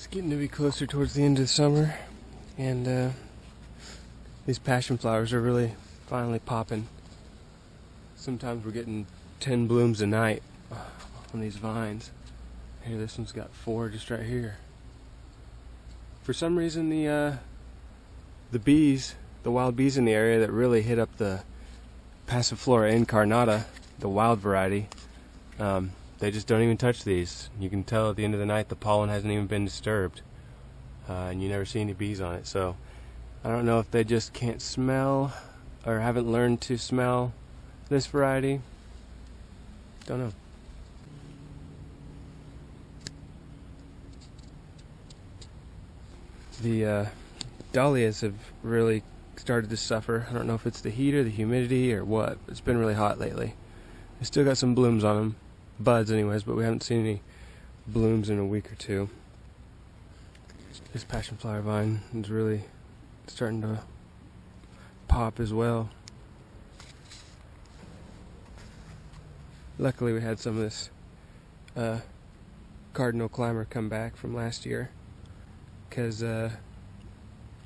It's getting to be closer towards the end of the summer, and these passion flowers are really finally popping. Sometimes we're getting 10 blooms a night on these vines. Here, this one's got 4 just right here. For some reason, the bees, the wild bees in the area that really hit up the Passiflora incarnata, the wild variety, they just don't even touch these. You can tell at the end of the night the pollen hasn't even been disturbed, and you never see any bees on it. So I don't know if they just can't smell or haven't learned to smell this variety. Don't know. The dahlias have really started to suffer. I don't know if it's the heat or the humidity or what. It's been really hot lately. I still got some blooms on them, buds anyways, but we haven't seen any blooms in a week or two. This passion flower vine is really starting to pop as well. Luckily we had some of this cardinal climber come back from last year, because a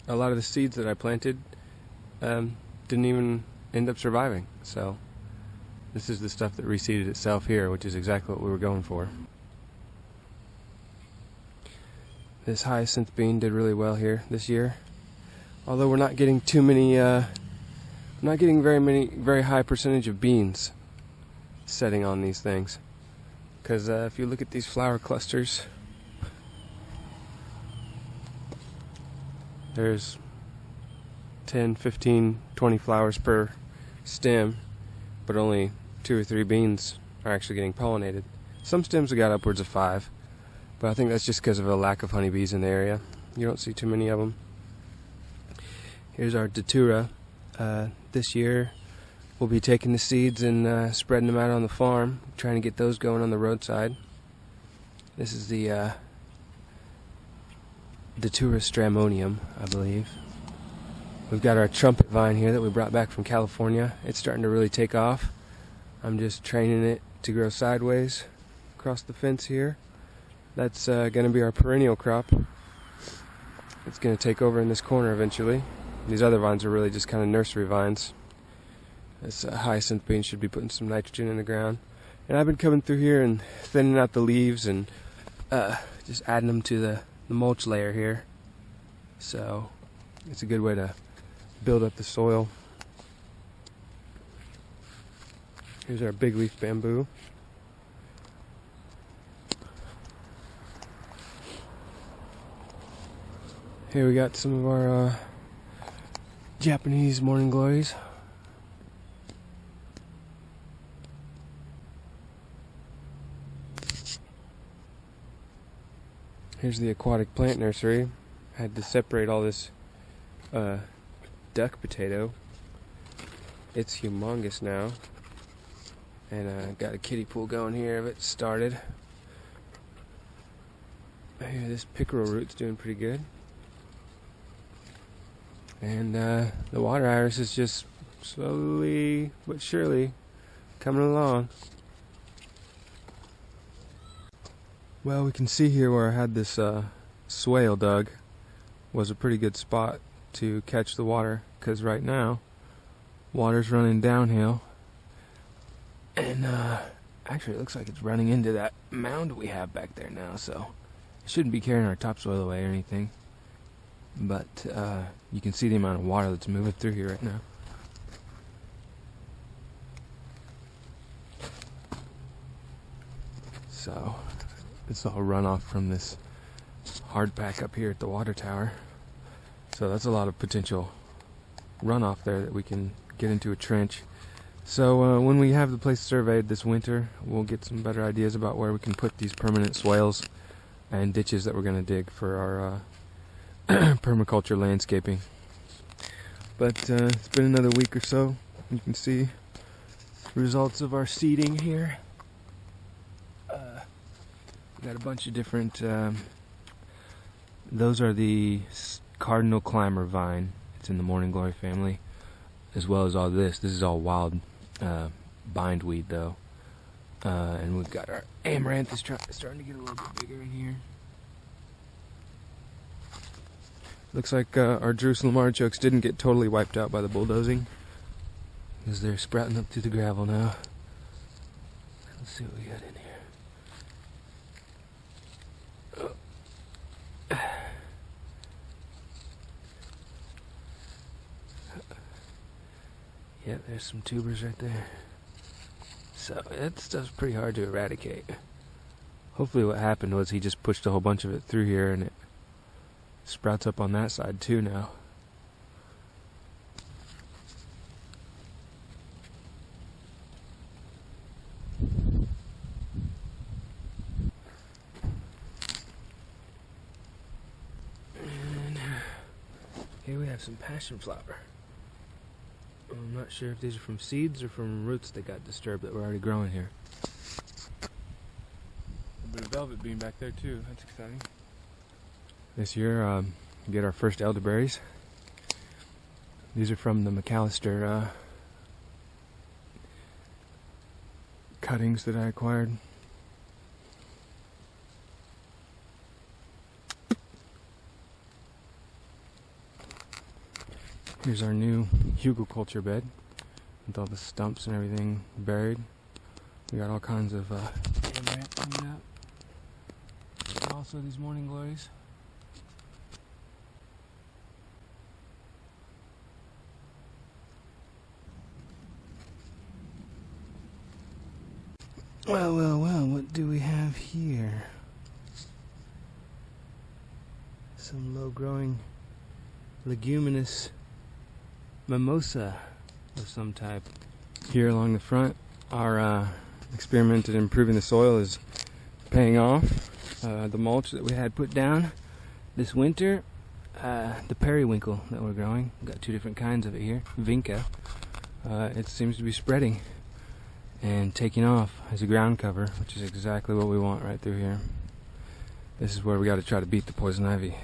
lot of the seeds that I planted didn't even end up surviving. So this is the stuff that reseeded itself here, which is exactly what we were going for. This hyacinth bean did really well here this year, although we're not getting too many, not getting very high percentage of beans setting on these things. Because if you look at these flower clusters, there's 10, 15, 20 flowers per stem, but only 2 or 3 beans are actually getting pollinated. Some stems have got upwards of 5, but I think that's just because of a lack of honeybees in the area. You don't see too many of them. Here's our datura. This year we'll be taking the seeds and spreading them out on the farm, trying to get those going on the roadside. This is the Datura stramonium, I believe. We've got our trumpet vine here that we brought back from California. It's starting to really take off. I'm just training it to grow sideways across the fence here. That's going to be our perennial crop. It's going to take over in this corner eventually. These other vines are really just kind of nursery vines. This hyacinth bean should be putting some nitrogen in the ground. And I've been coming through here and thinning out the leaves and just adding them to the mulch layer here. So it's a good way to build up the soil. Here's our big leaf bamboo. Here we got some of our Japanese morning glories. Here's the aquatic plant nursery. I had to separate all this duck potato. It's humongous now. And got a kiddie pool going here. It started. Here, this pickerel root's doing pretty good. And the water iris is just slowly but surely coming along. Well, we can see here where I had this swale dug was a pretty good spot to catch the water, because right now water's running downhill, and actually it looks like it's running into that mound we have back there now, so it shouldn't be carrying our topsoil away or anything, but you can see the amount of water that's moving through here right now. So it's all runoff from this hard pack up here at the water tower. So that's a lot of potential runoff there that we can get into a trench. So when we have the place surveyed this winter, we'll get some better ideas about where we can put these permanent swales and ditches that we're going to dig for our permaculture landscaping. But it's been another week or so. You can see results of our seeding here. Got a bunch of different, those are the cardinal climber vine. It's in the morning glory family, as well as all this. This is all wild bindweed though. And we've got our amaranth is starting to get a little bit bigger in here. Looks like our Jerusalem artichokes didn't get totally wiped out by the bulldozing, because they're sprouting up through the gravel now. Let's see what we got in here. Yeah, there's some tubers right there. So that stuff's pretty hard to eradicate. Hopefully what happened was he just pushed a whole bunch of it through here and it sprouts up on that side too now. And here we have some passion flower. I'm not sure if these are from seeds or from roots that got disturbed that were already growing here. A bit of velvet bean back there too, that's exciting. This year, we get our first elderberries. These are from the McAllister cuttings that I acquired. Here's our new hugelkultur bed with all the stumps and everything buried. We got all kinds of amaranth coming up. And also these morning glories. Well, what do we have here? Some low-growing leguminous mimosa of some type. Here along the front, our experiment at improving the soil is paying off. The mulch that we had put down this winter, the periwinkle that we're growing, we've got two different kinds of it here, vinca. It seems to be spreading and taking off as a ground cover, which is exactly what we want right through here. This is where we got to try to beat the poison ivy.